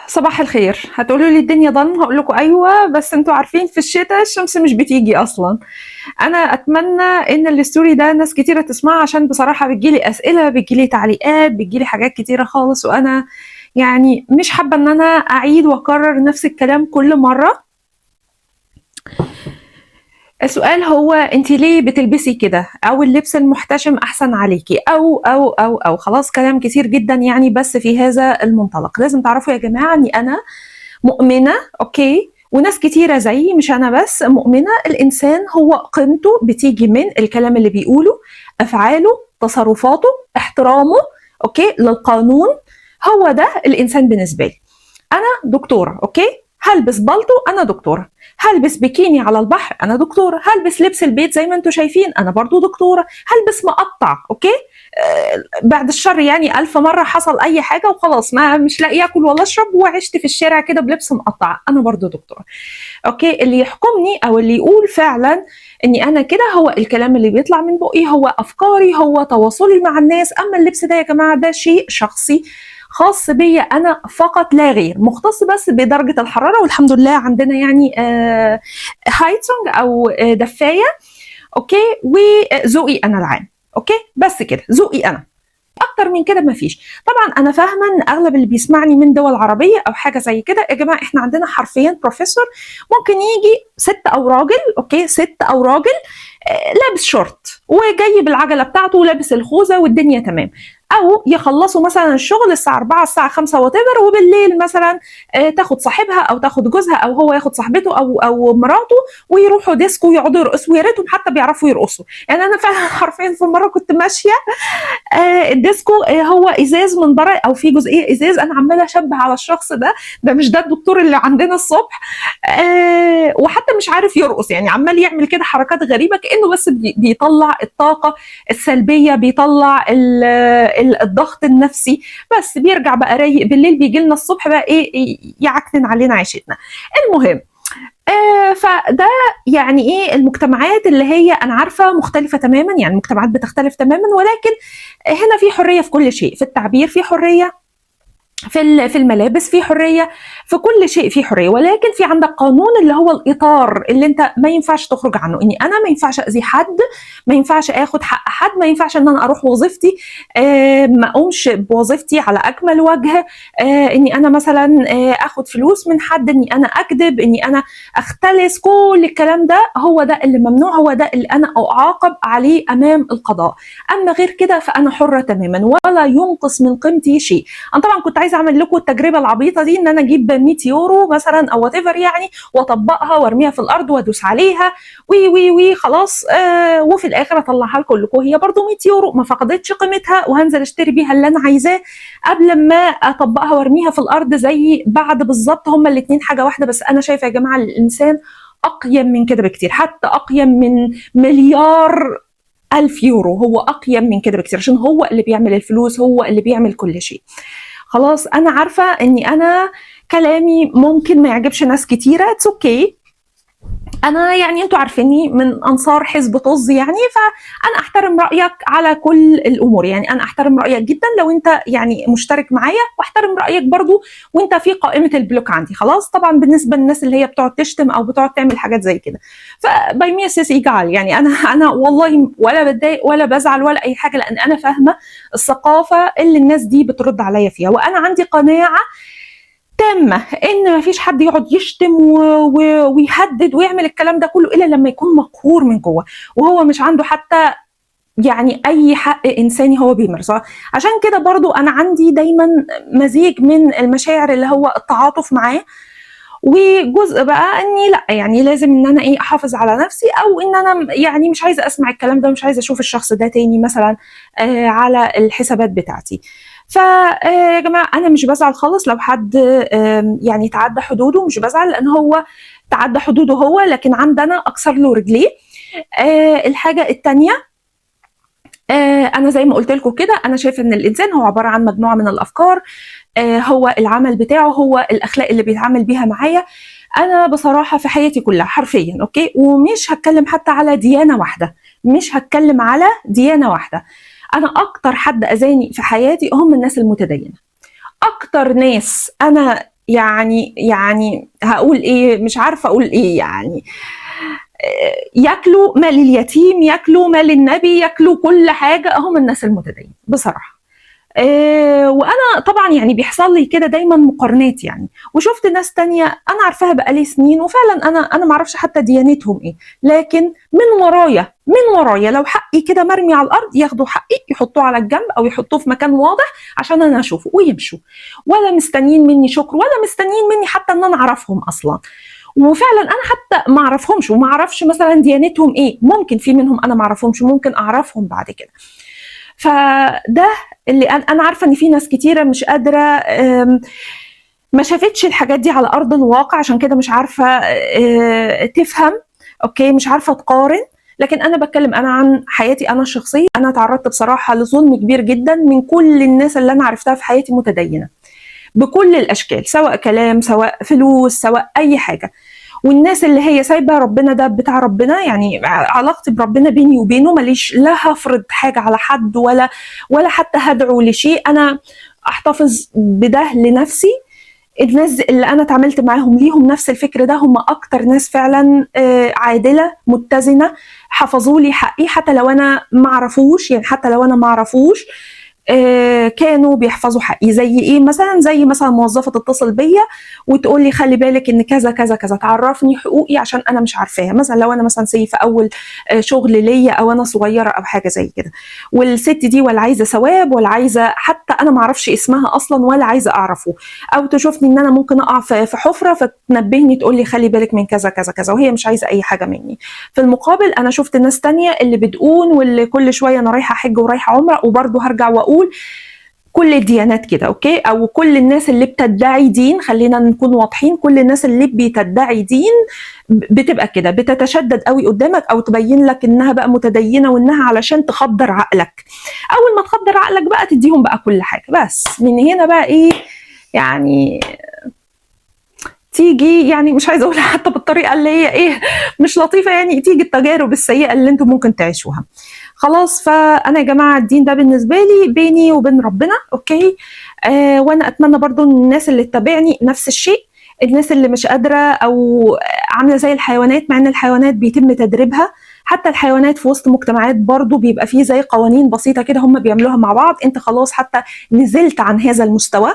صباح الخير. هتقولوا لي الدنيا ضلمه، هقول لكم ايوه، بس انتوا عارفين في الشتاء الشمس مش بتيجي اصلا. انا اتمنى ان الستوري ده ناس كتيره تسمعه، عشان بصراحه بتجيلي اسئله، بتجيلي تعليقات، بتجيلي حاجات كتيره خالص، وانا يعني مش حابه ان انا اعيد واكرر نفس الكلام كل مره. السؤال هو انت ليه بتلبسي كده، او اللبس المحتشم احسن عليكي، او خلاص كلام كتير جدا يعني. بس في هذا المنطلق لازم تعرفوا يا جماعه اني انا مؤمنة، أوكي، وناس كتيرة زيي، مش أنا بس، مؤمنة الإنسان هو قيمته بتيجي من الكلام اللي بيقوله، أفعاله، تصرفاته، احترامه، أوكي، للقانون. هو ده الإنسان بالنسبة لي. أنا دكتورة، أوكي، هلبس بالطو، أنا دكتورة. هلبس بيكيني على البحر، أنا دكتورة. هلبس لبس البيت زي ما انتم شايفين، أنا برضو دكتورة. هلبس مقطع، أوكي، بعد الشر يعني ألف مرة حصل أي حاجة وخلاص ما مش لاقي أكل ولا أشرب وعشت في الشارع كده بلبس مقطع، أنا برضو دكتورة. أوكي، اللي يحكمني أو اللي يقول فعلا إني أنا كده هو الكلام اللي بيطلع من بقي، هو أفكاري، هو تواصلي مع الناس. أما اللبس ده يا جماعة ده شيء شخصي خاص بيا أنا فقط لا غير، مختص بس بدرجة الحرارة، والحمد لله عندنا يعني هايتسونج أو دفاية، أوكي، وذوقي أنا العام. اوكي، بس كده ذوقي انا، اكتر من كده مفيش. طبعا انا فاهمه ان اغلب اللي بيسمعني من دول عربيه او حاجه زي كده، يا جماعه احنا عندنا حرفيا بروفيسور ممكن يجي ست او راجل، اوكي، ست او راجل لابس شورت وجاي بالعجله بتاعته ولابس الخوذه والدنيا تمام، او يخلصوا مثلا الشغل الساعه 4 الساعه 5 وات ايفر، وبالليل مثلا تاخد صاحبها او تاخد جوزها او هو ياخد صاحبته او مراته ويروحوا ديسكو ويقعدوا يرقصوا، ويا ريتهم حتى بيعرفوا يرقصوا. يعني انا فعلا حرفيا في مره كنت ماشيه الديسكو هو ازاز من بره او في جزئيه ازاز، انا عماله اشبه على الشخص ده، ده مش ده الدكتور اللي عندنا الصبح، وحتى مش عارف يرقص، يعني عمال يعمل كده حركات غريبه كانه بس بيطلع الطاقه السلبيه، بيطلع الضغط النفسي، بس بيرجع بقى رايق بالليل، بيجي لنا الصبح بقى ايه يعكنن علينا عيشتنا. المهم فده يعني ايه المجتمعات اللي هي انا عارفه مختلفه تماما، يعني المجتمعات بتختلف تماما، ولكن هنا في حريه في كل شيء، في التعبير في حريه، في الملابس في حريه، في كل شيء في حريه، ولكن في عندك قانون اللي هو الاطار اللي انت ما ينفعش تخرج عنه. اني انا ما ينفعش اذي حد، ما ينفعش اخد حق حد، ما ينفعش ان انا اروح وظيفتي ما اقومش بوظيفتي على اكمل وجه، اني انا مثلا اخد فلوس من حد، اني انا اكذب، اني انا اختلس، كل الكلام ده هو ده اللي ممنوع، هو ده اللي انا اعاقب عليه امام القضاء. اما غير كده فانا حره تماما ولا ينقص من قيمتي شيء. انا طبعا كنت عايزه اعمل لكم التجربه العبيطه دي، ان انا اجيب 100 يورو مثلا او وات ايفر يعني، واطبقها وارميها في الارض وادوس عليها وي وي وي خلاص، وفي الاخر اطلعها لكم هي برضو 100 يورو، ما فقدتش قيمتها، وهنزل اشتري بيها اللي انا عايزاه قبل ما اطبقها وارميها في الارض زي بعد بالظبط. هما الاثنين حاجه واحده. بس انا شايفه يا جماعه الانسان اقيم من كده بكتير، حتى اقيم من مليار 1000 يورو، هو أقيم من كده بكتير، عشان هو اللي بيعمل الفلوس، هو اللي بيعمل كل شيء. خلاص أنا عارفة أني أنا كلامي ممكن ما يعجبش ناس كتيرة، اتس اوكي. انا يعني انتوا عارفيني من انصار حزب طز يعني، فانا احترم رايك على كل الامور، يعني انا احترم رايك جدا لو انت يعني مشترك معايا، واحترم رايك برضو وانت في قائمه البلوك عندي. خلاص طبعا بالنسبه للناس اللي هي بتقعد تشتم او بتقعد تعمل حاجات زي كده، فباي مي سيس ايجال، يعني انا والله ولا بتضايق ولا بزعل ولا اي حاجه، لان انا فاهمه الثقافه اللي الناس دي بترد عليا فيها، وانا عندي قناعه تامة ان مفيش حد يقعد يشتم ويهدد ويعمل الكلام ده كله الا لما يكون مقهور من جوه، وهو مش عنده حتى يعني اي حق انساني هو بيمارسه. عشان كده برضو انا عندي دايما مزيج من المشاعر، اللي هو التعاطف معاه، وجزء بقى اني لا يعني لازم ان انا ايه احافظ على نفسي، او ان انا يعني مش عايزه اسمع الكلام ده، مش عايزه اشوف الشخص ده تاني مثلا على الحسابات بتاعتي. فيا جماعه انا مش بزعل خالص لو حد يعني تعدى حدوده، مش بزعل لان هو تعدى حدوده هو، لكن عندنا اكسر له رجليه. الحاجه الثانيه، انا زي ما قلت لكم كده، انا شايفه ان الانسان هو عباره عن مجموعه من الافكار، هو العمل بتاعه، هو الاخلاق اللي بيتعامل بيها معايا. انا بصراحه في حياتي كلها حرفيا، اوكي، ومش هتكلم حتى على ديانه واحده، مش هتكلم على ديانه واحده، انا اكتر حد اذاني في حياتي هم الناس المتدينه، اكتر ناس انا يعني هقول ايه، مش عارفه اقول ايه يعني. ياكلوا مال اليتيم، ياكلوا مال النبي، ياكلوا كل حاجه، هم الناس المتدينين بصراحه. وانا طبعا يعني بيحصل لي كده دايما مقارنات يعني، وشفت ناس تانية انا عارفاها بقالي سنين وفعلا انا ما اعرفش حتى ديانتهم ايه، لكن من ورايا لو حقي كده مرمي على الارض ياخدوا حقي يحطوه على الجنب او يحطوه في مكان واضح عشان انا اشوفه ويمشوا، ولا مستنيين مني شكر ولا مستنيين مني حتى ان انا اعرفهم اصلا. وفعلا انا حتى ما اعرفهمش وما اعرفش مثلا ديانتهم ايه، ممكن في منهم انا ما اعرفهمش ممكن اعرفهم بعد كده. فده اللي انا عارفه ان في ناس كتيره مش قادره، ما شافتش الحاجات دي على ارض الواقع، عشان كده مش عارفه تفهم، اوكي، مش عارفه تقارن. لكن انا بتكلم انا عن حياتي انا الشخصيه، انا تعرضت بصراحه لظلم كبير جدا من كل الناس اللي انا عرفتها في حياتي متدينه بكل الاشكال، سواء كلام سواء فلوس سواء اي حاجه. والناس اللي هي سايبه ربنا ده بتاع ربنا، يعني علاقتي بربنا بيني وبينه، ماليش لا هفرض حاجه على حد ولا حتى هدعو لشيء، انا احتفظ بده لنفسي. الناس اللي انا اتعاملت معاهم ليهم نفس الفكر ده، هم اكتر ناس فعلا عادله متزنه، حفظوا لي حقي حتى لو انا ما اعرفوش، يعني حتى لو انا ما اعرفوش كانوا بيحفظوا حقي. زي ايه مثلا؟ زي مثلا موظفه تتصل بيا وتقول لي خلي بالك ان كذا كذا كذا، تعرفني حقوقي عشان انا مش عارفاها، مثلا لو انا مثلا في اول شغل ليا او انا صغيره او حاجه زي كده، والست دي ولا عايزه ثواب ولا عايزه حتى انا ما اعرفش اسمها اصلا ولا عايزه اعرفه، او تشوفني ان انا ممكن اقع في حفره فتنبهني تقول لي خلي بالك من كذا كذا كذا، وهي مش عايزه اي حاجه مني. في المقابل انا شفت ناس تانية اللي بتقول واللي كل شويه انا رايحه حج ورايحه عمره، وبرضه هرجع واقول كل الديانات كده، اوكي، او كل الناس اللي بتدعي دين، خلينا نكون واضحين، كل الناس اللي بتدعي دين بتبقى كده، بتتشدد قوي قدامك او تبين لك انها بقى متدينه وانها علشان تخدر عقلك. اول ما تخدر عقلك بقى تديهم بقى كل حاجه، بس من هنا بقى ايه يعني، تيجي يعني مش عايزه اقولها حتى بالطريقه اللي هي ايه مش لطيفه، يعني تيجي التجارب السيئه اللي انتم ممكن تعيشوها. خلاص، فانا يا جماعه الدين ده بالنسبه لي بيني وبين ربنا، اوكي. وانا اتمنى برضو ان الناس اللي تتابعني نفس الشيء، الناس اللي مش قادره او عامله زي الحيوانات، مع ان الحيوانات بيتم تدريبها، حتى الحيوانات في وسط مجتمعات برضو بيبقى فيه زي قوانين بسيطه كده هم بيعملوها مع بعض، انت خلاص حتى نزلت عن هذا المستوى،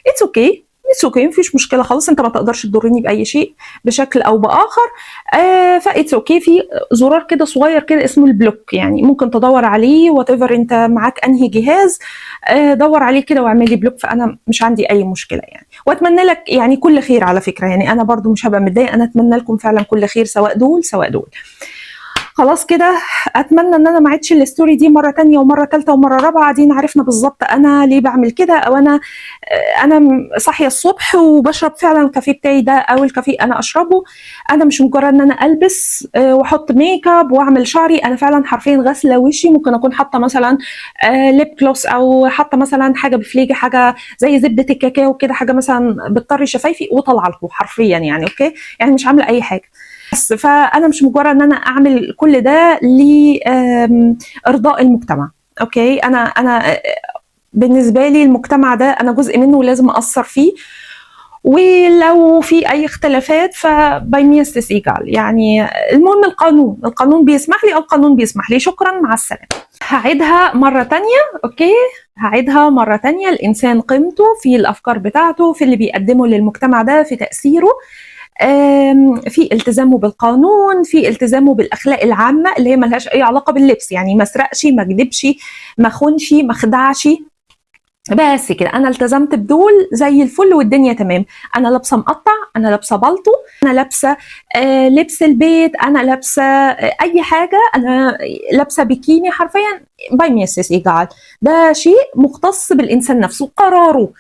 اتس اوكي، اتس اوكي، مفيش مشكله خالص، انت ما تقدرش تضرني باي شيء بشكل او باخر. فاتس اوكي، في زرار كده صغير كده اسمه البلوك، يعني ممكن تدور عليه وات ايفر انت معاك انهي جهاز، دور عليه كده واعمل لي بلوك، فانا مش عندي اي مشكله يعني. واتمنى لك يعني كل خير على فكره، يعني انا برضو مش هبقى متضايقه، انا اتمنى لكم فعلا كل خير سواء دول سواء دول. خلاص كده، اتمنى ان انا ما عدتش الستوري دي مره تانية ومره ثالثه ومره رابعه، دي عرفنا بالظبط انا ليه بعمل كده، او انا صاحيه الصبح وبشرب فعلا الكافيه بتاعي ده، او الكافيه انا اشربه، انا مش مجرد ان انا البس واحط ميك اب واعمل شعري، انا فعلا حرفيا غاسله وشي، ممكن اكون حاطه مثلا ليب كلوس، او حاطه مثلا حاجه بفليجه، حاجه زي زبده الكاكاو كده، حاجه مثلا بتطري شفايفي وطلع لكم حرفيا يعني، اوكي، يعني مش عامله اي حاجه. بس فانا مش مجرد ان انا اعمل كل ده لارضاء المجتمع، اوكي، انا بالنسبه لي المجتمع ده انا جزء منه ولازم اثر فيه، ولو في اي اختلافات فباي مينس ايجال، يعني المهم القانون بيسمح لي، او القانون بيسمح لي، شكرا مع السلامه. هعيدها مره تانية، اوكي، هعيدها مره تانية، الانسان قيمته في الافكار بتاعته، في اللي بيقدمه للمجتمع ده، في تاثيره، في التزامه بالقانون، في التزامه بالاخلاق العامه اللي هي ملهاش اي علاقه باللبس، يعني ما اسرقش ما اكذبش ما خونش ما خدعش، بس كده انا التزمت بدول زي الفل والدنيا تمام. انا لابسه مقطع، انا لابسه بالطو، انا لابسه لبس البيت، انا لابسه اي حاجه، انا لابسه بيكيني، حرفيا باي ميسس ايجال، ده شيء مختص بالانسان نفسه، قراره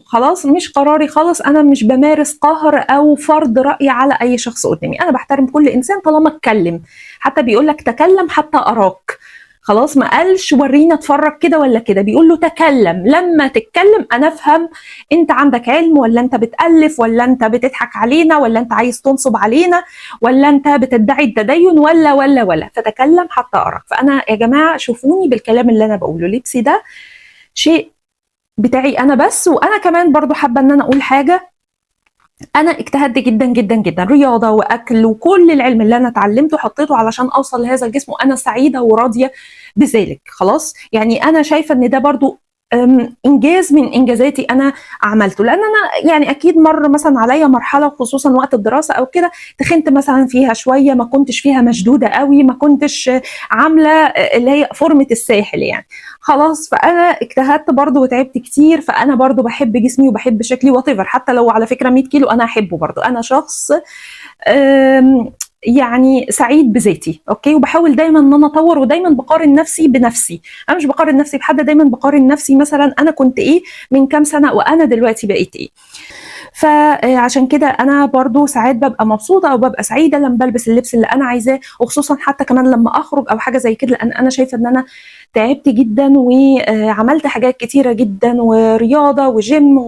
خلاص، مش قراري خالص، انا مش بمارس قهر او فرض راي على اي شخص قدامي، انا بحترم كل انسان طالما اتكلم، حتى بيقول لك تكلم حتى اراك، خلاص ما قالش ورينا اتفرج كده ولا كده، بيقول له تكلم، لما تتكلم انا افهم انت عندك علم ولا انت بتألف ولا انت بتضحك علينا ولا انت عايز تنصب علينا ولا انت بتدعي التدين ولا فتكلم حتى اراك. فانا يا جماعه شوفوني بالكلام اللي انا بقوله، لبسي ده شيء بتاعي انا بس. وانا كمان برضو حابه ان انا اقول حاجه، انا اجتهدت جدا جدا جدا، رياضه واكل وكل العلم اللي انا اتعلمته حطيته علشان اوصل لهذا الجسم، وانا سعيده وراضيه بذلك. خلاص يعني انا شايفه ان ده برضو انجاز من انجازاتي انا عملته، لان انا يعني اكيد مر مثلا عليا مرحله خصوصا وقت الدراسه او كده تخنت مثلا فيها شويه، ما كنتش فيها مشدوده قوي، ما كنتش عامله اللي هي فورمه الساحل يعني. خلاص فانا اجتهدت برضو وتعبت كتير، فانا برضو بحب جسمي وبحب شكلي واتيفر، حتى لو على فكره 100 كيلو انا احبه برضو. انا شخص يعني سعيد بذاتي، اوكي، وبحاول دايما ان انا اطور، ودايما بقارن نفسي بنفسي. انا مش بقارن نفسي بحد، دايما بقارن نفسي مثلا انا كنت ايه من كام سنه وانا دلوقتي بقيت ايه. فعشان كده انا برضو ساعات ببقى مبسوطه او ببقى سعيده لما بلبس اللبس اللي انا عايزاه، وخصوصا حتى كمان لما اخرج او حاجه زي كده، لان انا شايفه ان انا تعبت جدا وعملت حاجات كتيره جدا، ورياضه وجيم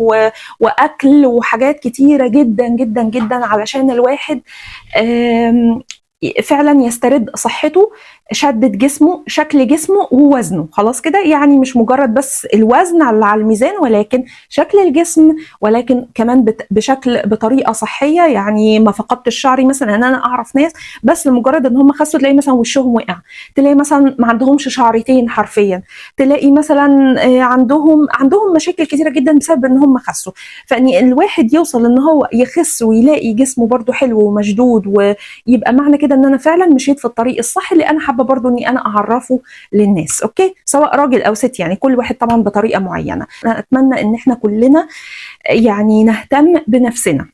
واكل وحاجات كتيره جدا جدا جدا علشان الواحد فعلا يسترد صحته، شدة جسمه، شكل جسمه ووزنه. خلاص كده يعني مش مجرد بس الوزن على الميزان، ولكن شكل الجسم، ولكن كمان بشكل بطريقه صحيه. يعني ما فقدتش شعري مثلا، ان انا اعرف ناس بس لمجرد ان هم خسوا تلاقي مثلا وشهم وقع، تلاقي مثلا ما عندهمش شعرتين حرفيا، تلاقي مثلا عندهم مشاكل كتيره جدا بسبب ان هم خسوا. فان الواحد يوصل ان هو يخس ويلاقي جسمه برده حلو ومشدود، ويبقى معنى كده ان انا فعلا مشيت في الطريق الصح اللي انا حابه برضو اني انا اعرفه للناس. اوكي، سواء راجل او ست، يعني كل واحد طبعا بطريقه معينه. انا اتمنى ان احنا كلنا يعني نهتم بنفسنا.